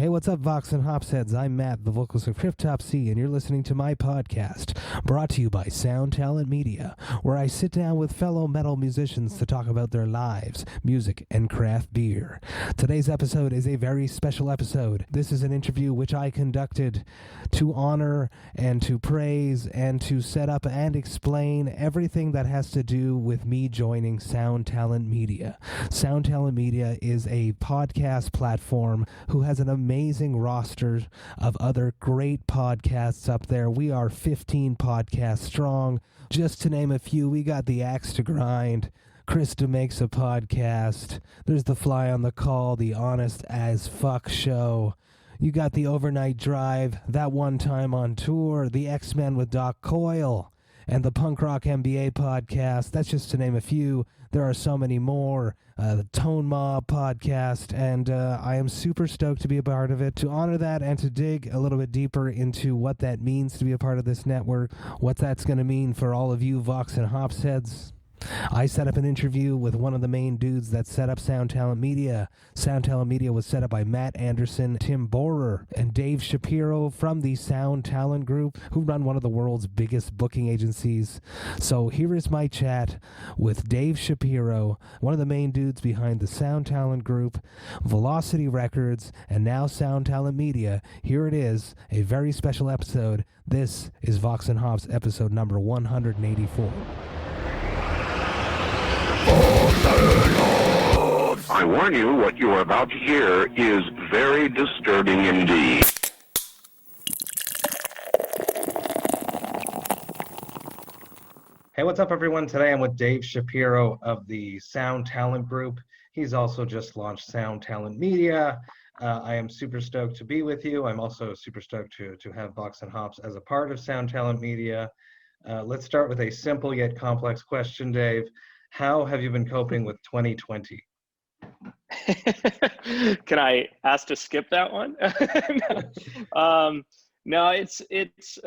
Hey, what's up, Vox and Hops heads? I'm Matt, the vocalist of Cryptopsy, and you're listening to my podcast, brought to you by Sound Talent Media, where I sit down with fellow metal musicians to talk about their lives, music, and craft beer. Today's episode is a very special episode. This is an interview which I conducted to honor and to praise and to set up and explain everything that has to do with me joining Sound Talent Media. Sound Talent Media is a podcast platform who has an amazing roster of other great podcasts up there. We are 15 podcasts strong. Just to name a few, we got The Axe to Grind, Krista Makes a Podcast, there's The Fly on the Call, The Honest as Fuck Show. You got The Overnight Drive, That One Time on Tour, The X-Men with Doc Coyle, and the Punk Rock MBA podcast. That's just to name a few. There are so many more. The Tone Mob podcast, and I am super stoked to be a part of it. To honor that and to dig a little bit deeper into what that means to be a part of this network, what that's going to mean for all of you Vox and Hops heads, I set up an interview with one of the main dudes that set up Sound Talent Media. Sound Talent Media was set up by Matt Anderson, Tim Borer, and Dave Shapiro from the Sound Talent Group, who run one of the world's biggest booking agencies. So here is my chat with Dave Shapiro, one of the main dudes behind the Sound Talent Group, Velocity Records, and now Sound Talent Media. Here it is, a very special episode. This is Vox and Hops episode number 184. I warn you, what you are about to hear is very disturbing indeed. Hey, what's up, everyone? Today I'm with Dave Shapiro of the Sound Talent Group. He's also just launched Sound Talent Media. I am super stoked to be with you. I'm also super stoked to have Vox and Hops as a part of Sound Talent Media. Let's start with a simple yet complex question, Dave. How have you been coping with 2020? Can I ask to skip that one? No, it's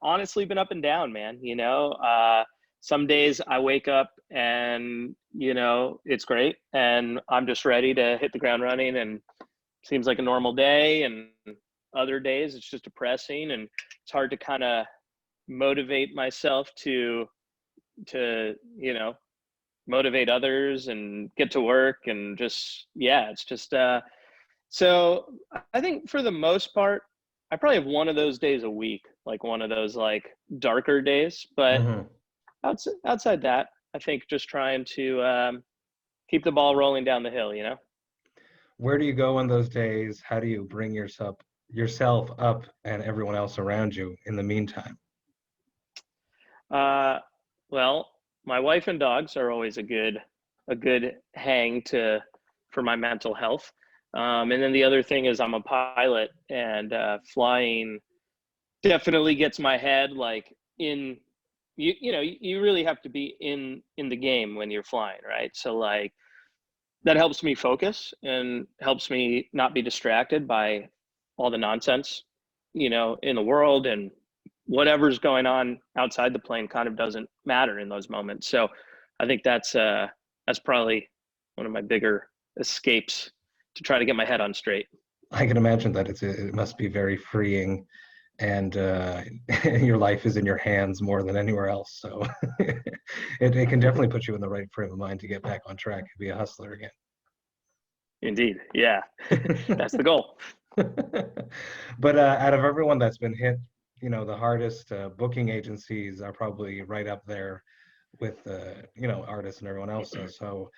honestly been up and down, man. You know, some days I wake up and, you know, it's great and I'm just ready to hit the ground running and seems like a normal day. And other days it's just depressing and it's hard to kind of motivate myself to, you know, motivate others and get to work and just, yeah, it's just, so I think for the most part, I probably have one of those days a week, like one of those like darker days, but outside that, I think just trying to keep the ball rolling down the hill, you know? Where do you go on those days? How do you bring yourself up and everyone else around you in the meantime? Well, my wife and dogs are always a good hang for my mental health. And then the other thing is I'm a pilot and flying definitely gets my head like in, you know, you really have to be in the game when you're flying, right? So like that helps me focus and helps me not be distracted by all the nonsense, you know, in the world, and whatever's going on outside the plane kind of doesn't matter in those moments. So I think that's probably one of my bigger escapes to try to get my head on straight. I can imagine that it must be very freeing, and your life is in your hands more than anywhere else. So it can definitely put you in the right frame of mind to get back on track and be a hustler again. Indeed. Yeah, that's the goal. But out of everyone that's been hit, you know, the hardest, booking agencies are probably right up there with, you know, artists and everyone else. So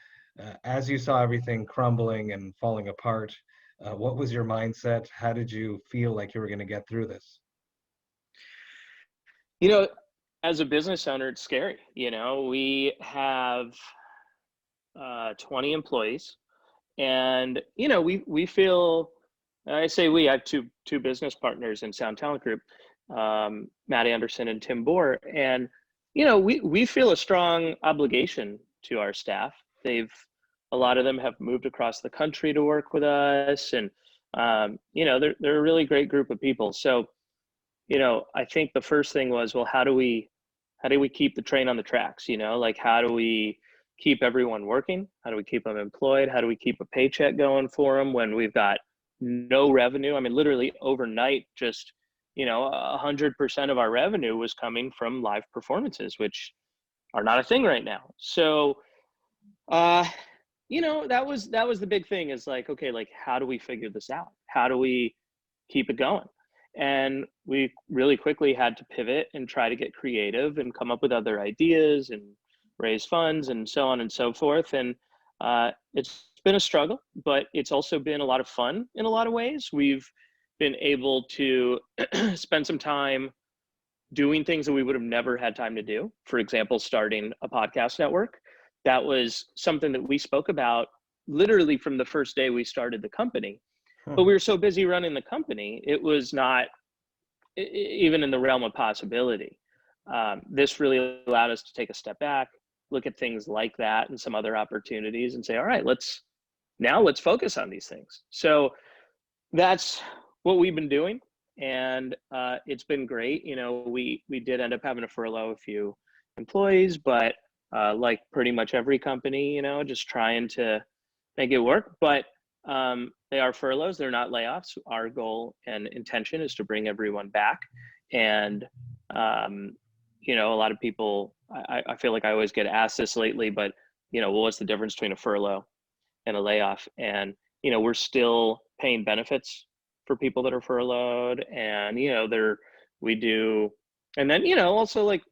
as you saw everything crumbling and falling apart, what was your mindset? How did you feel like you were going to get through this? You know, as a business owner, it's scary. You know, we have 20 employees and, you know, we feel, I say we have two business partners in Sound Talent Group, Matt Anderson and Tim Borer. And, you know, we feel a strong obligation to our staff. A lot of them have moved across the country to work with us. And, you know, they're a really great group of people. So, you know, I think the first thing was, well, how do we keep the train on the tracks? You know, like, how do we keep everyone working? How do we keep them employed? How do we keep a paycheck going for them when we've got no revenue. I mean, literally overnight, just, 100% of our revenue was coming from live performances, which are not a thing right now. So, that was the big thing, is like, okay, like, how do we figure this out? How do we keep it going? And we really quickly had to pivot and try to get creative and come up with other ideas and raise funds and so on and so forth. And it's been a struggle, but it's also been a lot of fun in a lot of ways. We've been able to spend some time doing things that we would have never had time to do. For example, starting a podcast network. That was something that we spoke about literally from the first day we started the company. But we were so busy running the company, it was not even in the realm of possibility. This really allowed us to take a step back, look at things like that and some other opportunities, and say, all right, let's focus on these things. So that's what we've been doing. And it's been great. We did end up having to furlough a few employees, but like pretty much every company, just trying to make it work. But they are furloughs, they're not layoffs. Our goal and intention is to bring everyone back. And, a lot of people, I feel like I always get asked this lately, but, well, what's the difference between a furlough and a layoff? And, we're still paying benefits for people that are furloughed, and, we do. And then, also, like,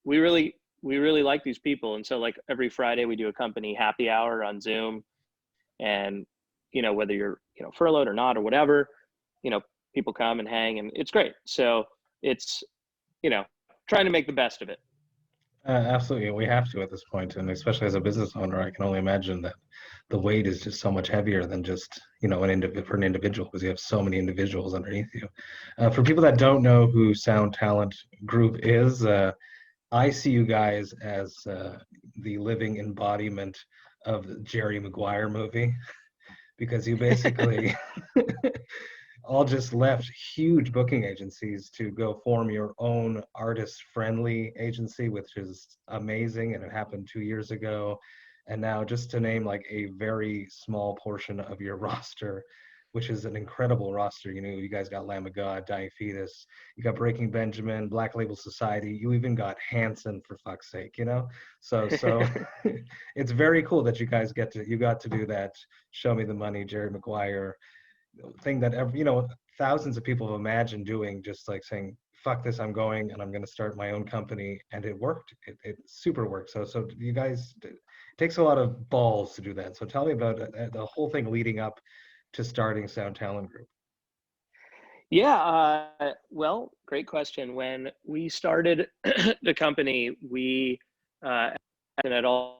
we really like these people. And so, like, every Friday we do a company happy hour on Zoom, and, whether you're, furloughed or not or whatever, people come and hang, and it's great. So it's, trying to make the best of it. Absolutely, we have to at this point, and especially as a business owner, I can only imagine that the weight is just so much heavier than just for an individual, because you have so many individuals underneath you. For people that don't know who Sound Talent Group is, I see you guys as the living embodiment of the Jerry Maguire movie, because you basically all just left huge booking agencies to go form your own artist-friendly agency, which is amazing, and it happened 2 years ago. And now, just to name like a very small portion of your roster, which is an incredible roster. You guys got Lamb of God, Dying Fetus, you got Breaking Benjamin, Black Label Society, you even got Hanson, for fuck's sake, So it's very cool that you guys got to do that Show Me the Money, Jerry Maguire thing that thousands of people have imagined doing, just like saying, fuck this, I'm going and I'm going to start my own company. And it worked. It super worked. So you guys, it takes a lot of balls to do that. So tell me about the whole thing leading up to starting Sound Talent Group. Yeah, well, great question. When we started the company, we at all.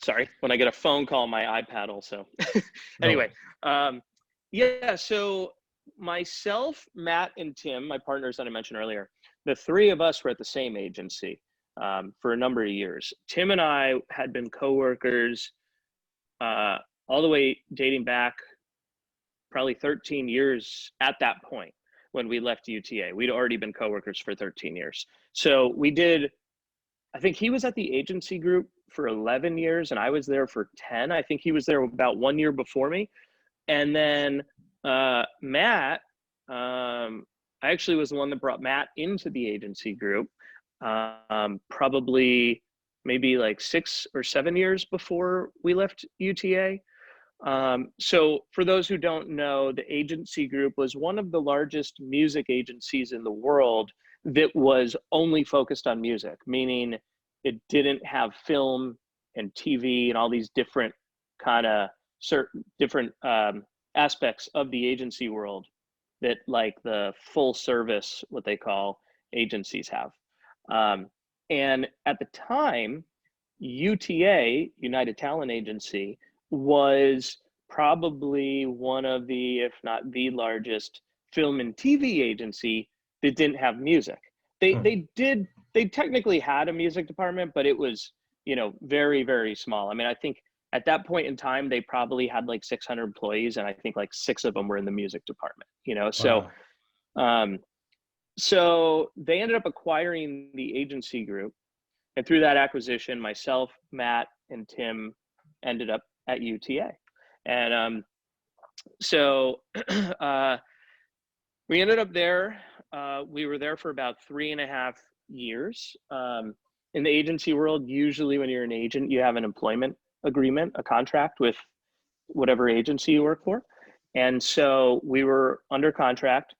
Sorry, when I get a phone call on my iPad also. Anyway, yeah, so myself, Matt, and Tim, my partners that I mentioned earlier, the three of us were at the same agency for a number of years. Tim and I had been coworkers all the way dating back probably 13 years at that point when we left UTA. We'd already been coworkers for 13 years. So we did, I think he was at the agency group for 11 years and I was there for 10. I think he was there about 1 year before me. And then Matt, I actually was the one that brought Matt into the agency group, probably maybe like 6 or 7 years before we left UTA. So for those who don't know, the agency group was one of the largest music agencies in the world that was only focused on music, meaning it didn't have film and TV and all these different kind of certain different aspects of the agency world that like the full service, what they call agencies have. And at the time, UTA, United Talent Agency, was probably one of the, if not the largest film and TV agency that didn't have music. They technically had a music department, but it was, very, very small. I mean, I think at that point in time, they probably had like 600 employees, and I think like 6 of them were in the music department, so, so they ended up acquiring the agency group. And through that acquisition, myself, Matt, and Tim ended up at UTA. And so we ended up there. We were there for about 3.5 years. In the agency world, usually when you're an agent, you have an employment agreement, a contract with whatever agency you work for. And so we were under contract.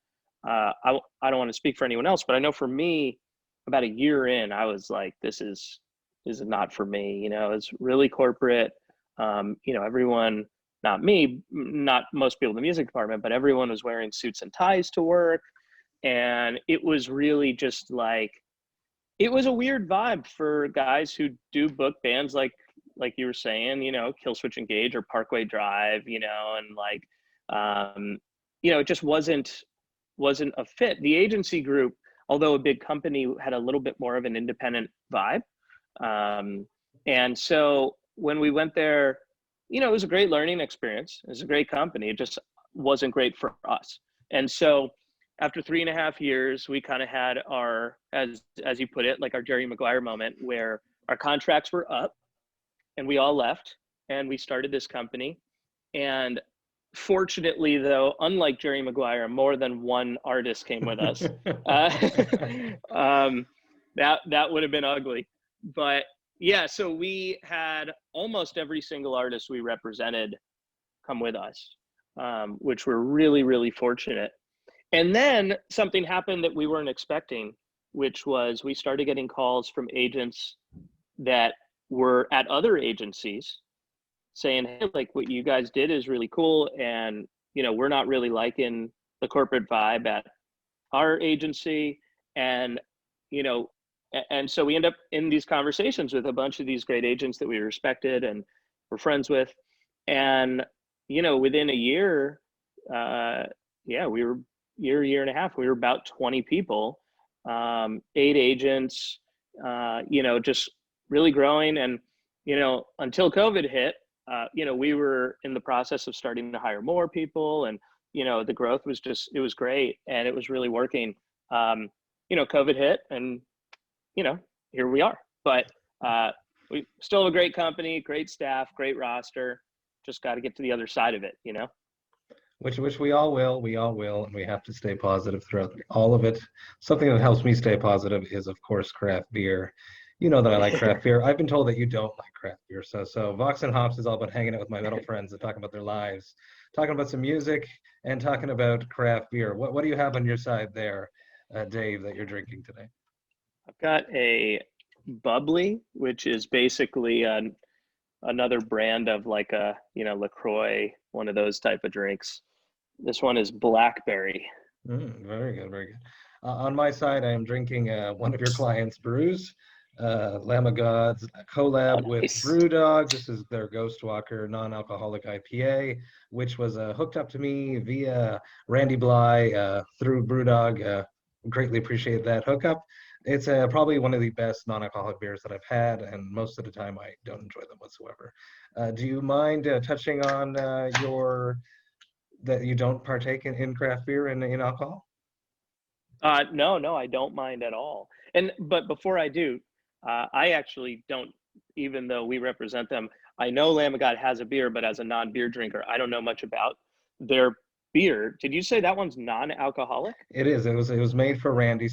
I don't want to speak for anyone else, but I know for me, about a year in, I was like, this is not for me. You know, it's really corporate. You know, everyone, not me, not most people in the music department, but everyone was wearing suits and ties to work. And it was really just like, it was a weird vibe for guys who do book bands like you were saying, you know, Killswitch Engage or Parkway Drive, you know, and like, you know, it just wasn't a fit. The agency group, although a big company, had a little bit more of an independent vibe. And so when we went there, you know, it was a great learning experience. It was a great company. It just wasn't great for us. And so after 3.5 years, we kind of had our, as you put it, like our Jerry Maguire moment, where our contracts were up and we all left and we started this company. And fortunately, though, unlike Jerry Maguire, more than one artist came with us. That would have been ugly. But yeah, so we had almost every single artist we represented come with us, which we're really, really fortunate. And then something happened that we weren't expecting, which was we started getting calls from agents that were at other agencies saying, hey, like what you guys did is really cool. And, you know, we're not really liking the corporate vibe at our agency. And, you know, and so we end up in these conversations with a bunch of these great agents that we respected and were friends with. And, you know, within a year, we were year and a half, we were about 20 people, 8 agents, you know, just really growing. And, you know, until COVID hit, you know, we were in the process of starting to hire more people, and, you know, the growth was just, it was great and it was really working. You know, COVID hit and, you know, here we are, but we still have a great company, great staff, great roster, just got to get to the other side of it, you know? Which we all will, and we have to stay positive throughout all of it. Something that helps me stay positive is, of course, craft beer. You know that I like craft beer. I've been told that you don't like craft beer. So Vox and Hops is all about hanging out with my metal friends and talking about their lives, talking about some music, and talking about craft beer. What do you have on your side there, Dave, that you're drinking today? I've got a Bubly, which is basically another brand of like a, you know, LaCroix, one of those type of drinks. This one is Blackberry. Very good, very good. On my side, I am drinking one of your clients' brews, Lamb of God's collab with Brewdog. This is their Ghost Walker Non-Alcoholic IPA, which was hooked up to me via Randy Bly through Brewdog. Greatly appreciate that hookup. It's probably one of the best non-alcoholic beers that I've had, and most of the time I don't enjoy them whatsoever. Do you mind touching on that you don't partake in craft beer and in alcohol? No, I don't mind at all. But before I do, I actually don't, even though we represent them, I know Lamb of God has a beer, but as a non-beer drinker, I don't know much about their beer. Did you say that one's non-alcoholic? It is. It was made for Randy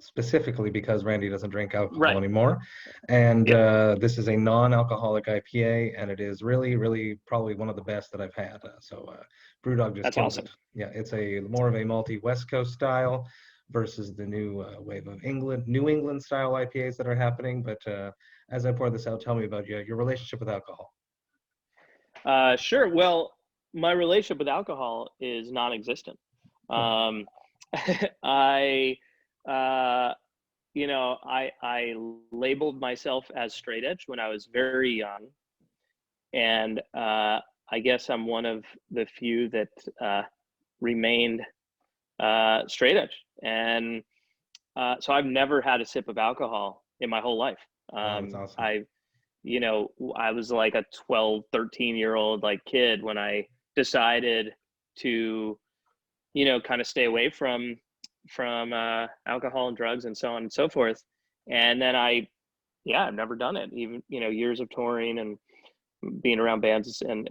specifically because Randy doesn't drink alcohol anymore. And this is a non-alcoholic IPA, and it is really, really probably one of the best that I've had. Brewdog just kills it. Yeah, it's a more of a malty West Coast style versus the new wave of New England style IPAs that are happening. But as I pour this out, tell me about your relationship with alcohol. Sure. Well, my relationship with alcohol is non-existent. You know, I labeled myself as straight edge when I was very young, and I guess I'm one of the few that remained straight edge, and so I've never had a sip of alcohol in my whole life. That's awesome. You know, I was like a 12, 13-year-old like kid when I decided to, you know, kind of stay away from alcohol and drugs and so on and so forth. And then I yeah, I've never done it. Even, you know, years of touring and being around bands and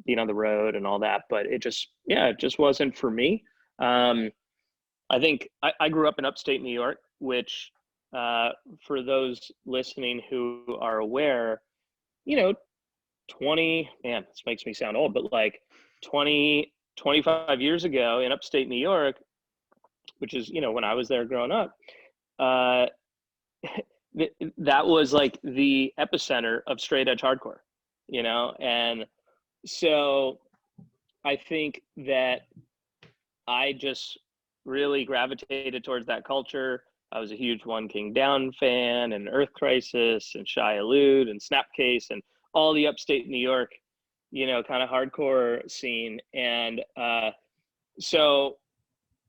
being on the road and all that, but it just, yeah, it just wasn't for me. I think I grew up in upstate New York, which, for those listening who are aware, you know, 20, man, this makes me sound old, but like 20, 25 years ago in upstate New York, which is, you know, when I was there growing up, uh, that was like the epicenter of straight edge hardcore, you know? And so I think that I just really gravitated towards that culture. I was a huge One King Down fan, and Earth Crisis and Shy Elude and Snapcase and all the upstate New York, you know, kind of hardcore scene. And so,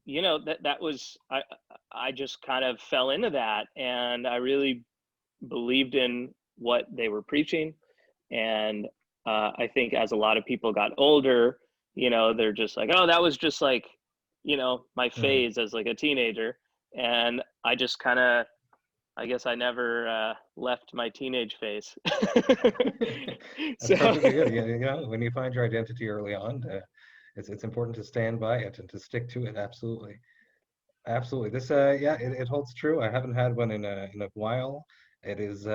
you know, that was, I just kind of fell into that, and I really believed in what they were preaching. And I think as a lot of people got older, you know, they're just like, oh, that was just like, you know, my phase as like a teenager. And I just kind of, I guess I never left my teenage phase. That's perfectly good. Yeah, you know, when you find your identity early on, it's important to stand by it and to stick to it. Absolutely, absolutely. This, yeah, it holds true. I haven't had one in a while. It is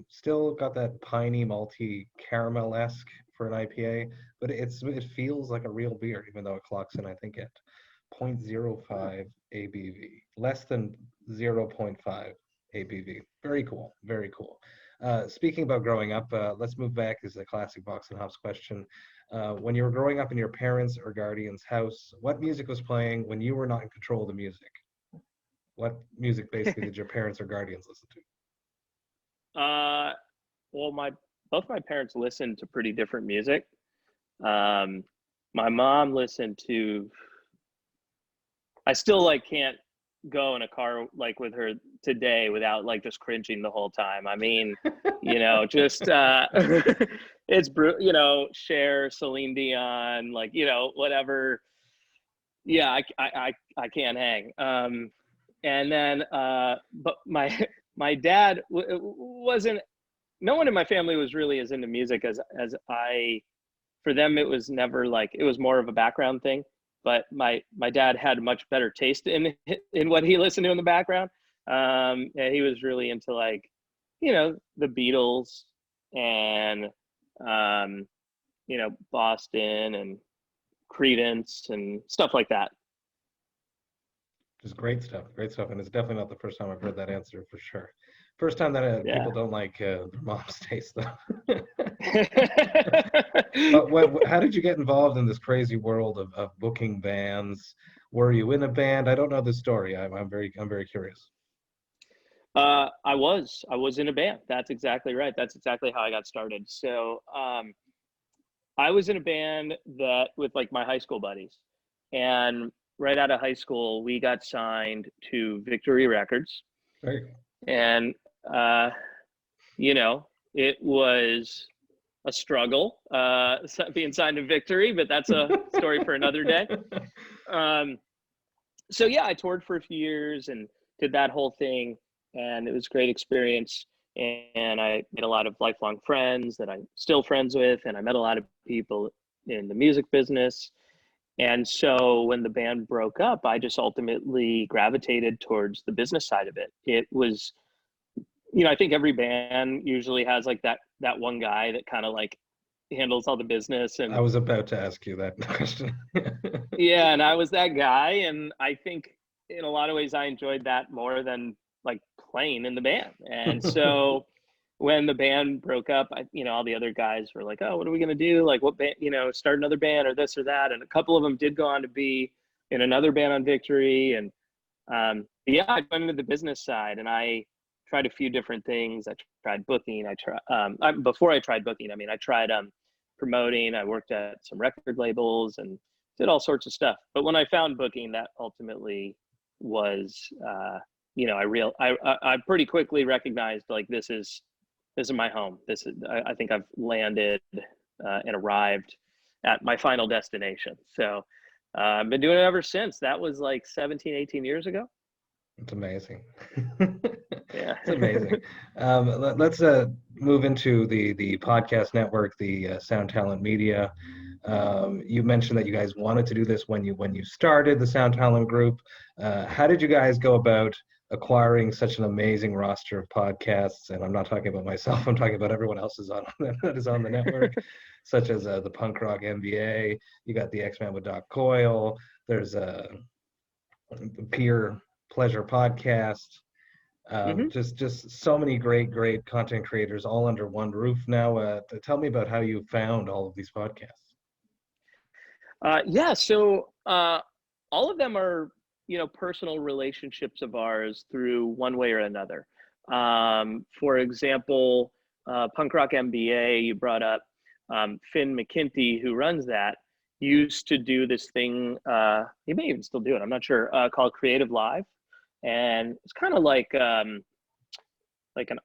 still got that piney, malty, caramel-esque for an IPA, but it feels like a real beer, even though it clocks in, I think, at 0.05 ABV, less than 0.5 ABV. Very cool, very cool. Speaking about growing up, let's move back. This is a classic Vox and Hops question. When you were growing up in your parents' or guardians' house, what music was playing when you were not in control of the music? What music basically did your parents or guardians listen to? Well, both my parents listened to pretty different music. My mom listened to, I still like can't go in a car like with her today without like just cringing the whole time. I mean, you know, just it's you know, Cher, Celine Dion, like, you know, whatever. Yeah, I can't hang. And then but my dad wasn't, no one in my family was really as into music as I. For them, it was never like, it was more of a background thing. But my dad had much better taste in what he listened to in the background. And he was really into, like, you know, the Beatles and you know, Boston and Creedence and stuff like that. Just great stuff, and it's definitely not the first time I've heard that answer for sure. First time that Yeah. people don't like their mom's taste, though. But how did you get involved in this crazy world of booking bands? Were you in a band? I don't know the story. I'm very curious. I was in a band. That's exactly right. That's exactly how I got started. So I was in a band that with like my high school buddies, and right out of high school, we got signed to Victory Records. Very cool. And you know, it was a struggle being signed to Victory, but that's a story for another day. So yeah, I toured for a few years and did that whole thing, and it was a great experience. And I made a lot of lifelong friends that I'm still friends with, and I met a lot of people in the music business. And so when the band broke up, I just ultimately gravitated towards the business side of it. It was, you know, I think every band usually has like that one guy that kind of like handles all the business. And I was about to ask you that question. yeah, and I was that guy, and I think in a lot of ways I enjoyed that more than like playing in the band. And so when the band broke up, you know, all the other guys were like, oh, what are we going to do? Like, what band, you know, start another band or this or that. And a couple of them did go on to be in another band on Victory. And yeah, I went into the business side, and I tried a few different things. I tried booking. Before I tried booking, I mean, I tried promoting. I worked at some record labels and did all sorts of stuff. But when I found booking, that ultimately was, you know, I pretty quickly recognized like this is my home. I think I've landed and arrived at my final destination. So I've been doing it ever since. That was like 17, 18 years ago. It's amazing. Yeah. It's amazing. Let's move into the podcast network, the Sound Talent Media. You mentioned that you guys wanted to do this when you started the Sound Talent Group. How did you guys go about acquiring such an amazing roster of podcasts? And I'm not talking about myself. I'm talking about everyone else that is on the network, such as the Punk Rock MBA. You got the X-Man with Doc Coyle. There's a Peer Pleasure podcast. Just so many great content creators all under one roof now. Tell me about how you found all of these podcasts. Yeah, so all of them are, personal relationships of ours through one way or another. For example, Punk Rock MBA, you brought up, Finn McKinty, who runs that, used to do this thing, he may even still do it, I'm not sure, called Creative Live. And it's kind of like an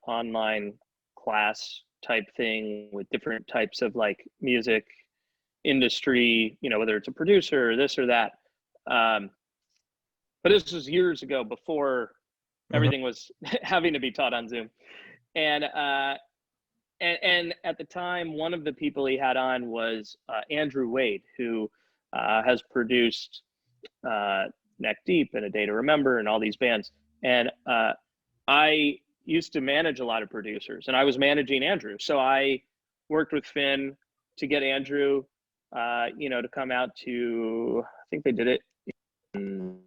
online class type thing with different types of like music industry, whether it's a producer or this or that. But this was years ago before everything was having to be taught on Zoom. And at the time, one of the people he had on was Andrew Wade, who has produced Neck Deep and A Day to Remember and all these bands. And I used to manage a lot of producers, and I was managing Andrew. So I worked with Finn to get Andrew, to come out to, I think they did it in,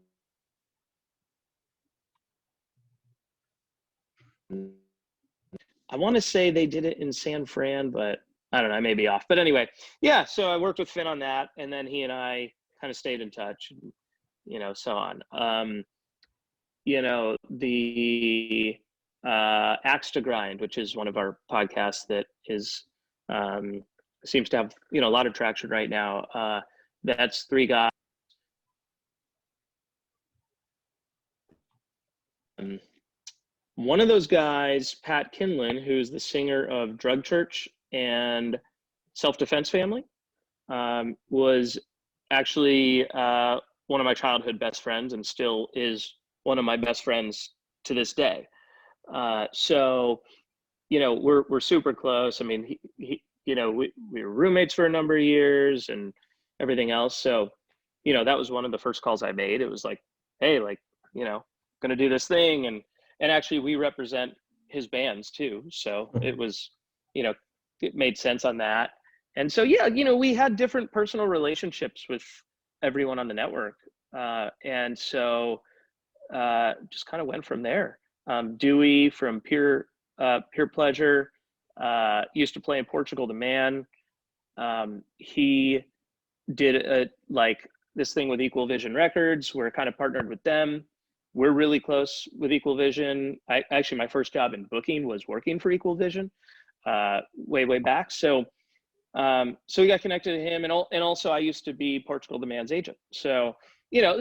I want to say they did it in San Fran, but I don't know, I may be off. But anyway, yeah, so I worked with Finn on that, and then he and I kind of stayed in touch, so on. The Axe to Grind, which is one of our podcasts that is seems to have a lot of traction right now. That's three guys. One of those guys, Pat Kinlan, who's the singer of Drug Church and Self-Defense Family, was actually one of my childhood best friends, and still is one of my best friends to this day. So, we're super close. I mean, he we were roommates for a number of years and everything else. So, that was one of the first calls I made. It was like, hey, going to do this thing. And actually we represent his bands too. So it was, it made sense on that. And so, yeah, we had different personal relationships with everyone on the network. And so just kind of went from there. Dewey from Peer Pleasure used to play in Portugal the Man. He did this thing with Equal Vision Records. We're kind of partnered with them. We're really close with Equal Vision. Actually, my first job in booking was working for Equal Vision way back. So we got connected to him, and also I used to be Portugal the Man's agent. So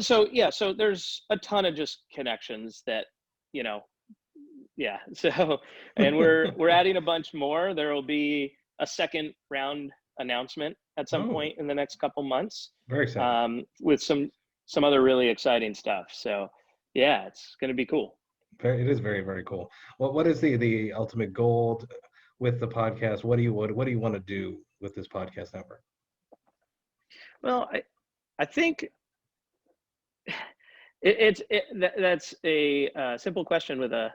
so there's a ton of just connections that yeah. So, and we're adding a bunch more. There will be a second round announcement at some point in the next couple months. Very exciting. With some other really exciting stuff. So yeah, it's going to be cool. It is very, very cool. What is the ultimate goal with the podcast? What do you want to do with this podcast network? Well, I think that's a simple question with a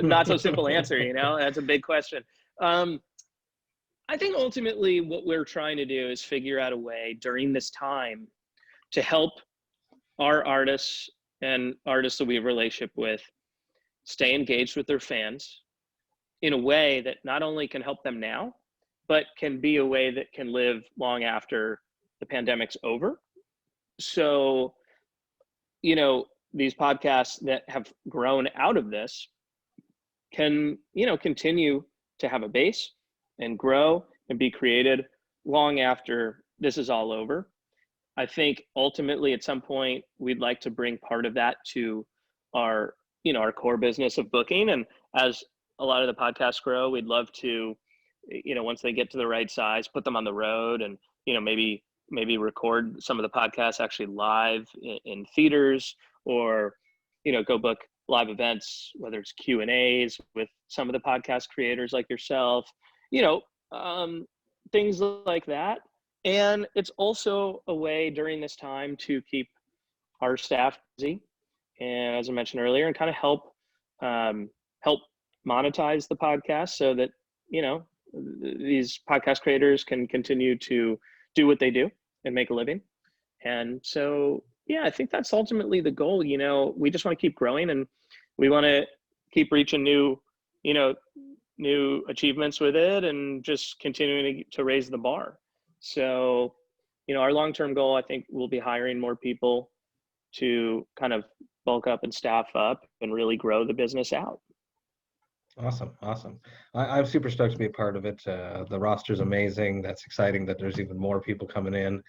not so simple answer. That's a big question. I think ultimately what we're trying to do is figure out a way during this time to help our artists and artists that we have a relationship with stay engaged with their fans in a way that not only can help them now, but can be a way that can live long after the pandemic's over. So, these podcasts that have grown out of this can, continue to have a base and grow and be created long after this is all over. I think ultimately at some point we'd like to bring part of that to our, our core business of booking. And as a lot of the podcasts grow, we'd love to, once they get to the right size, put them on the road and, maybe record some of the podcasts actually live in theaters, or, go book live events, whether it's Q&As with some of the podcast creators like yourself, you know, things like that. And it's also a way during this time to keep our staff busy, and as I mentioned earlier, and kind of help monetize the podcast so that, you know, these podcast creators can continue to do what they do and make a living. And so, yeah, I think that's ultimately the goal. You know, we just want to keep growing, and we want to keep reaching new achievements with it, and just continuing to raise the bar. So, you know, our long-term goal, I think, will be hiring more people to kind of bulk up and staff up and really grow the business out. Awesome. I'm super stoked to be a part of it. The roster's amazing. That's exciting that there's even more people coming in.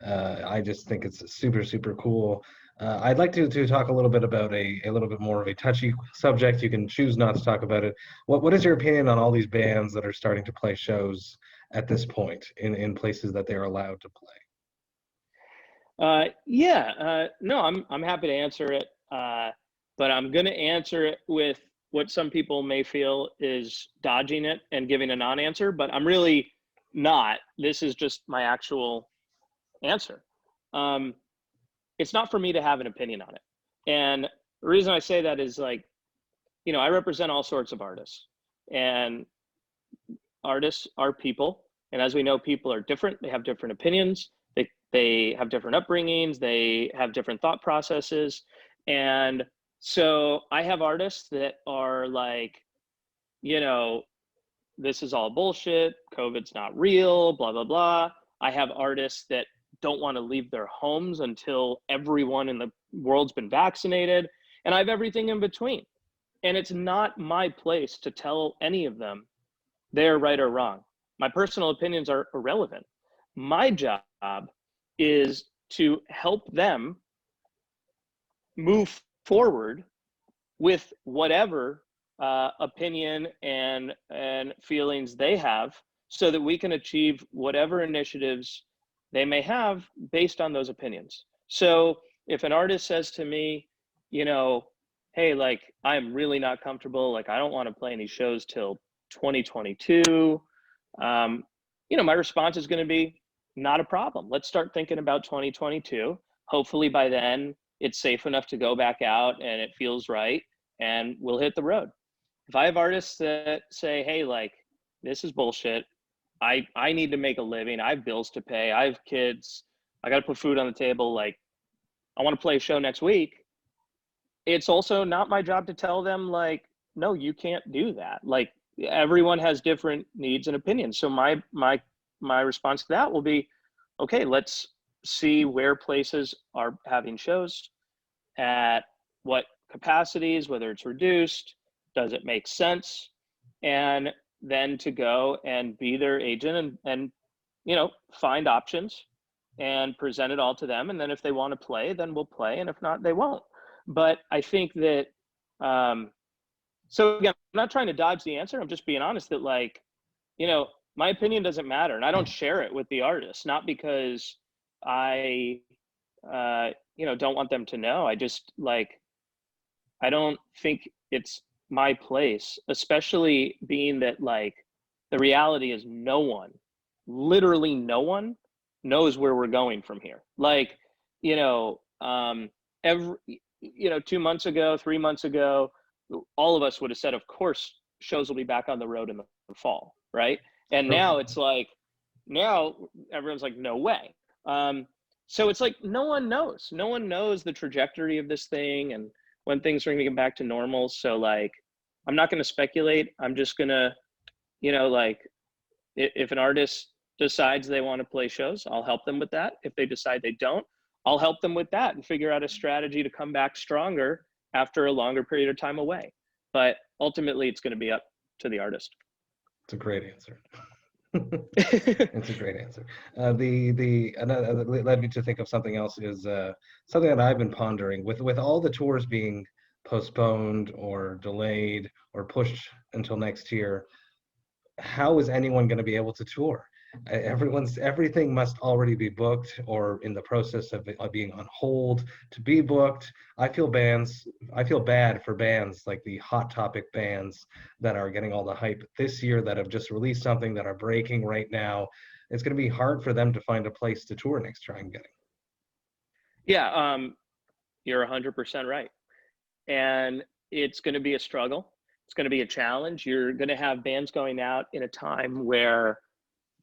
I just think it's super cool. I'd like to talk a little bit about a little bit more of a touchy subject. You can choose not to talk about it. What is your opinion on all these bands that are starting to play shows at this point in places that they're allowed to play? No, I'm happy to answer it, but I'm going to answer it with what some people may feel is dodging it and giving a non-answer, but I'm really not. This is just my actual answer. It's not for me to have an opinion on it. And the reason I say that is, like, you know, I represent all sorts of artists, and artists are people. And as we know, people are different. They have different opinions. They have different upbringings. They have different thought processes. And so I have artists that are like, you know, this is all bullshit. COVID's not real, blah, blah, blah. I have artists that don't want to leave their homes until everyone in the world's been vaccinated. And I have everything in between. And it's not my place to tell any of them they're right or wrong. My personal opinions are irrelevant. My job is to help them move forward with whatever opinion and feelings they have, so that we can achieve whatever initiatives they may have based on those opinions. So if an artist says to me, you know, hey, like, I'm really not comfortable, like, I don't want to play any shows till 2022, you know, my response is going to be, not a problem. Let's start thinking about 2022. Hopefully by then it's safe enough to go back out and it feels right, and we'll hit the road. If I have artists that say, hey, like, this is bullshit, I need to make a living, I have bills to pay, I have kids, I got to put food on the table, like, I want to play a show next week, it's also not my job to tell them, like, no, you can't do that. Like, everyone has different needs and opinions. So my response to that will be, okay, let's see where places are having shows, at what capacities, whether it's reduced, does it make sense? And then to go and be their agent and you know, find options and present it all to them. And then if they want to play, then we'll play. And if not, they won't. But I think that, so again, I'm not trying to dodge the answer. I'm just being honest that, like, you know, my opinion doesn't matter, and I don't share it with the artists, not because I, you know, don't want them to know. I just, like, I don't think it's my place, especially being that, like, the reality is no one, literally no one knows where we're going from here. Like, you know, you know, 2 months ago, 3 months ago, all of us would have said, of course, shows will be back on the road in the fall, right? And now it's like, now everyone's like, no way. So it's like, no one knows the trajectory of this thing and when things are going to get back to normal. So, like, I'm not going to speculate. I'm just going to, you know, like, if an artist decides they want to play shows, I'll help them with that. If they decide they don't, I'll help them with that and figure out a strategy to come back stronger after a longer period of time away. But ultimately, it's going to be up to the artist. It's a great answer. It's a great answer. Another led me to think of something else is something that I've been pondering with all the tours being postponed or delayed or pushed until next year. How is anyone going to be able to tour? Everything must already be booked or in the process of being on hold to be booked. I feel bad for bands like the Hot Topic bands that are getting all the hype this year, that have just released something, that are breaking right now. It's going to be hard for them to find a place to tour next year, I'm getting. Yeah, you're 100% right. And it's going to be a struggle. It's going to be a challenge. You're going to have bands going out in a time where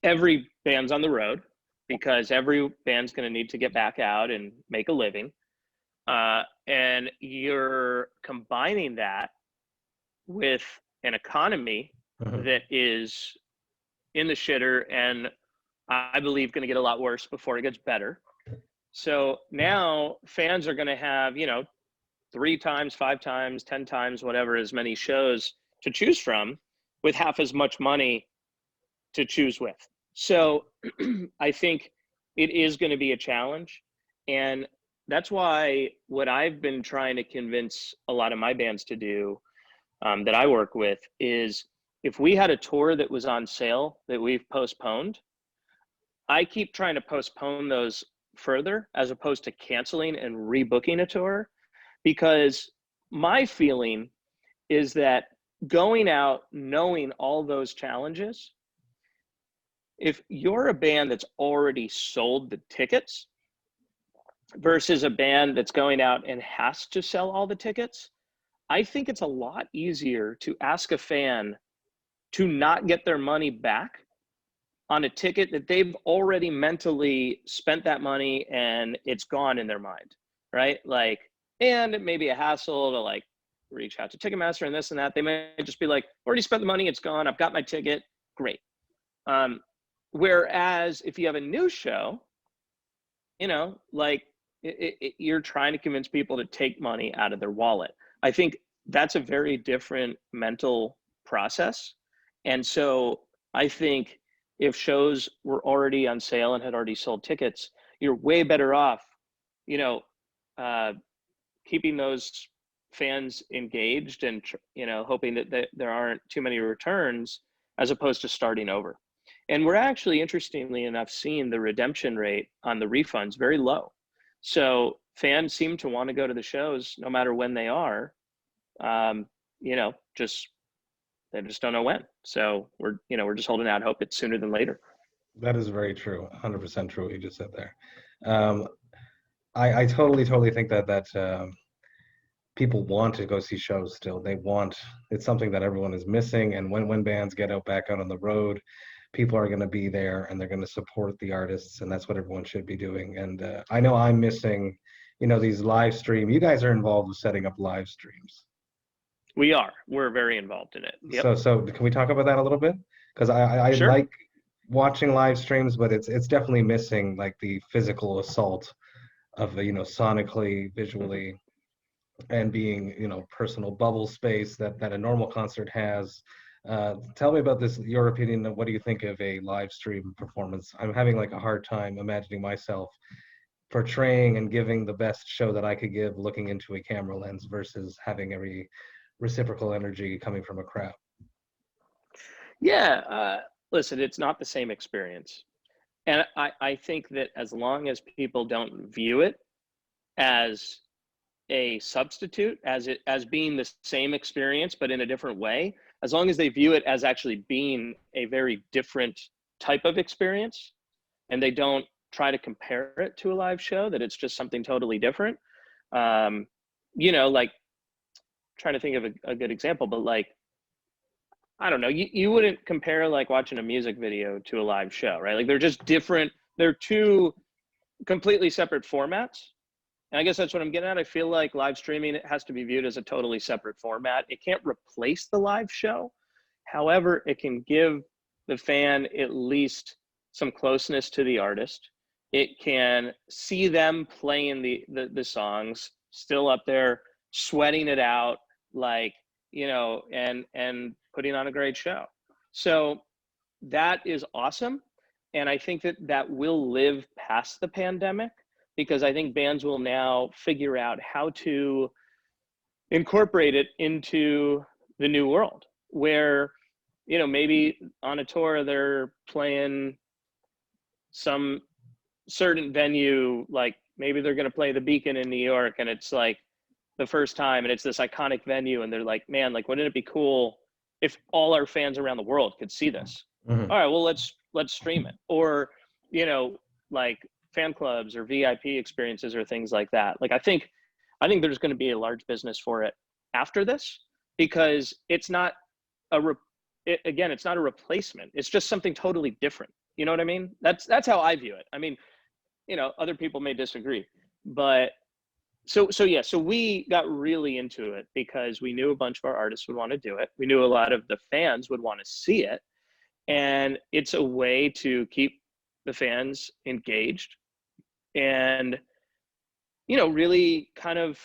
every band's on the road, because every band's going to need to get back out and make a living. And you're combining that with an economy that is in the shitter, and I believe going to get a lot worse before it gets better. So now fans are going to have, 3 times, 5 times, 10 times, whatever, as many shows to choose from, with half as much money to choose with. So I think it is going to be a challenge. And that's why what I've been trying to convince a lot of my bands to do, that I work with, is if we had a tour that was on sale that we've postponed, I keep trying to postpone those further as opposed to canceling and rebooking a tour, because my feeling is that going out knowing all those challenges, if you're a band that's already sold the tickets versus a band that's going out and has to sell all the tickets, I think it's a lot easier to ask a fan to not get their money back on a ticket that they've already mentally spent that money and it's gone in their mind, right? Like, and it may be a hassle to like reach out to Ticketmaster and this and that. They may just be like, already spent the money, it's gone, I've got my ticket, great. Whereas if you have a new show, like you're trying to convince people to take money out of their wallet. I think that's a very different mental process. And so I think if shows were already on sale and had already sold tickets, you're way better off, keeping those fans engaged and, hoping that there aren't too many returns, as opposed to starting over. And we're actually, interestingly enough, seeing the redemption rate on the refunds very low. So fans seem to want to go to the shows no matter when they are, they just don't know when. So we're just holding out hope it's sooner than later. That is very true. 100% true what you just said there. I totally think that people want to go see shows still. It's something that everyone is missing. And when bands get back out on the road, people are going to be there and they're going to support the artists, and that's what everyone should be doing. And I know I'm missing, these live stream. You guys are involved with setting up live streams. We're very involved in it. Yep. So can we talk about that a little bit? Because I Sure. like watching live streams, but it's definitely missing like the physical assault of sonically, visually, and being personal bubble space that a normal concert has. Tell me about this, your opinion. What do you think of a live stream performance? I'm having like a hard time imagining myself portraying and giving the best show that I could give looking into a camera lens versus having every reciprocal energy coming from a crowd. Yeah, listen, it's not the same experience. And I think that as long as people don't view it as a substitute, as being the same experience but in a different way, as long as they view it as actually being a very different type of experience, and they don't try to compare it to a live show, that it's just something totally different. Like, trying to think of a good example, but like, I don't know, you wouldn't compare like watching a music video to a live show, right? Like they're just different. They're two completely separate formats. And I guess that's what I'm getting at. I feel like live streaming, it has to be viewed as a totally separate format. It can't replace the live show. However, it can give the fan at least some closeness to the artist. It can see them playing the songs, still up there, sweating it out, like, and putting on a great show. So that is awesome. And I think that will live past the pandemic, because I think bands will now figure out how to incorporate it into the new world, where, maybe on a tour they're playing some certain venue, like maybe they're going to play the Beacon in New York, and it's like the first time, and it's this iconic venue, and they're like, man, like, wouldn't it be cool if all our fans around the world could see this? Mm-hmm. All right, well, let's stream it. Or, you know, like fan clubs or VIP experiences or things like that. Like, I think there's going to be a large business for it after this, because it's not it's not a replacement. It's just something totally different. You know what I mean? That's how I view it. I mean, you know, other people may disagree, but so we got really into it because we knew a bunch of our artists would want to do it. We knew a lot of the fans would want to see it. And it's a way to keep the fans engaged and, you know, really kind of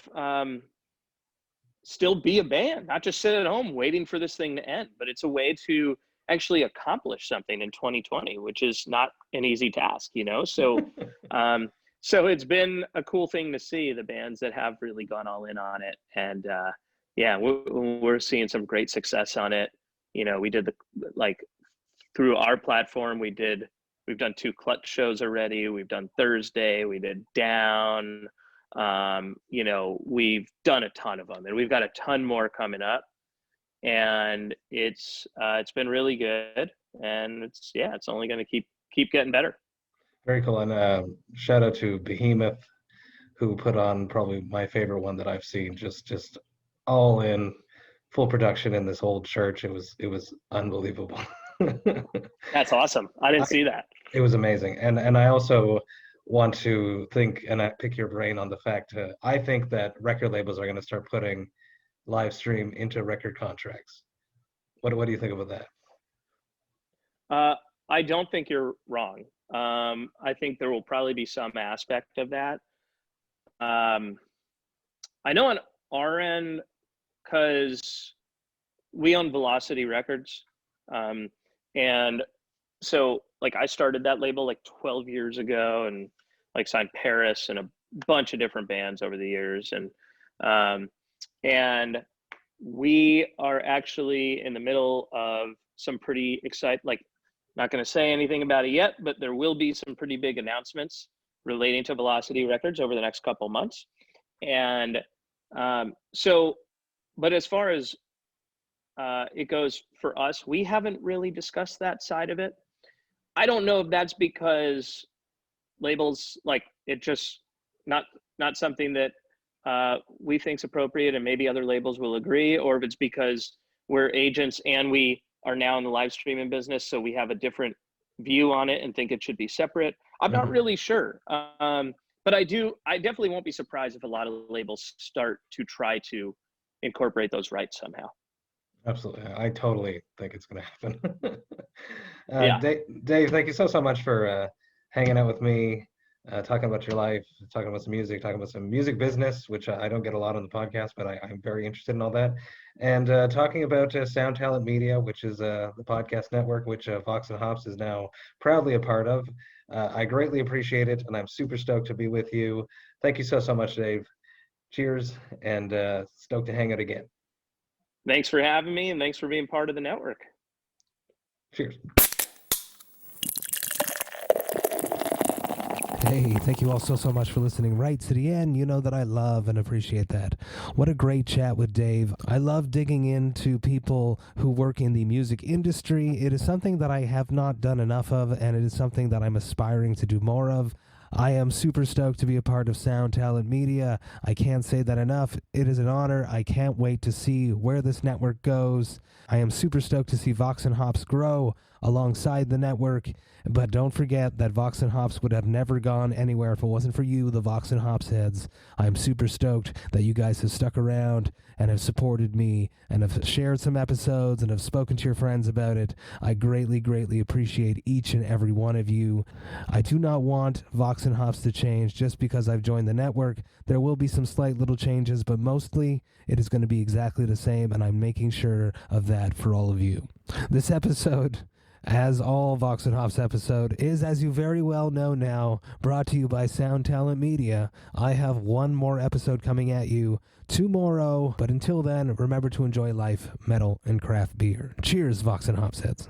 still be a band, not just sit at home waiting for this thing to end, but it's a way to actually accomplish something in 2020, which is not an easy task, you know? So, so it's been a cool thing to see the bands that have really gone all in on it. And yeah, we're seeing some great success on it. You know, we did through our platform, we've done 2 Clutch shows already. We've done Thursday, we did Down. You know, we've done a ton of them, and we've got a ton more coming up, and it's been really good, and it's only going to keep getting better. Very cool. And shout out to Behemoth, who put on probably my favorite one that I've seen, just all in full production in this old church. It was unbelievable. That's awesome. I didn't see that. It was amazing. And I also want to think, and I pick your brain on the fact, I think that record labels are going to start putting live stream into record contracts. What do you think about that? I don't think you're wrong. I think there will probably be some aspect of that. I know on our end, because we own Velocity Records, and so like I started that label like 12 years ago, and like signed Paris and a bunch of different bands over the years, and we are actually in the middle of some pretty exciting, like, not going to say anything about it yet, but there will be some pretty big announcements relating to Velocity Records over the next couple months. And so, but as far as it goes for us, we haven't really discussed that side of it. I don't know if that's because labels, like, it just not something that we think's appropriate, and maybe other labels will agree, or if it's because we're agents and we are now in the live streaming business, so we have a different view on it and think it should be separate. I'm not really sure. But I definitely won't be surprised if a lot of labels start to try to incorporate those rights somehow. Absolutely. I totally think it's going to happen. Yeah. Dave, thank you so much for hanging out with me, talking about your life, talking about some music business, which I don't get a lot on the podcast, but I'm very interested in all that. And talking about Sound Talent Media, which is the podcast network, which Vox&Hops is now proudly a part of. I greatly appreciate it, and I'm super stoked to be with you. Thank you so much, Dave. Cheers, and stoked to hang out again. Thanks for having me, and thanks for being part of the network. Cheers. Hey, thank you all so much for listening right to the end. You know that I love and appreciate that. What a great chat with Dave. I love digging into people who work in the music industry. It is something that I have not done enough of, and it is something that I'm aspiring to do more of. I am super stoked to be a part of Sound Talent Media. I can't say that enough. It is an honor. I can't wait to see where this network goes. I am super stoked to see Vox&Hops grow alongside the network. But don't forget that Vox&Hops would have never gone anywhere if it wasn't for you, the Vox&Hops heads. I'm super stoked that you guys have stuck around and have supported me and have shared some episodes and have spoken to your friends about it. I greatly appreciate each and every one of you. I do not want Vox&Hops to change just because I've joined the network. There will be some slight little changes, but mostly it is going to be exactly the same, and I'm making sure of that for all of you. This episode, as all Vox&Hops episode, is, as you very well know now, brought to you by Sound Talent Media. I have one more episode coming at you tomorrow, but until then, remember to enjoy life, metal, and craft beer. Cheers, Vox&Hops heads.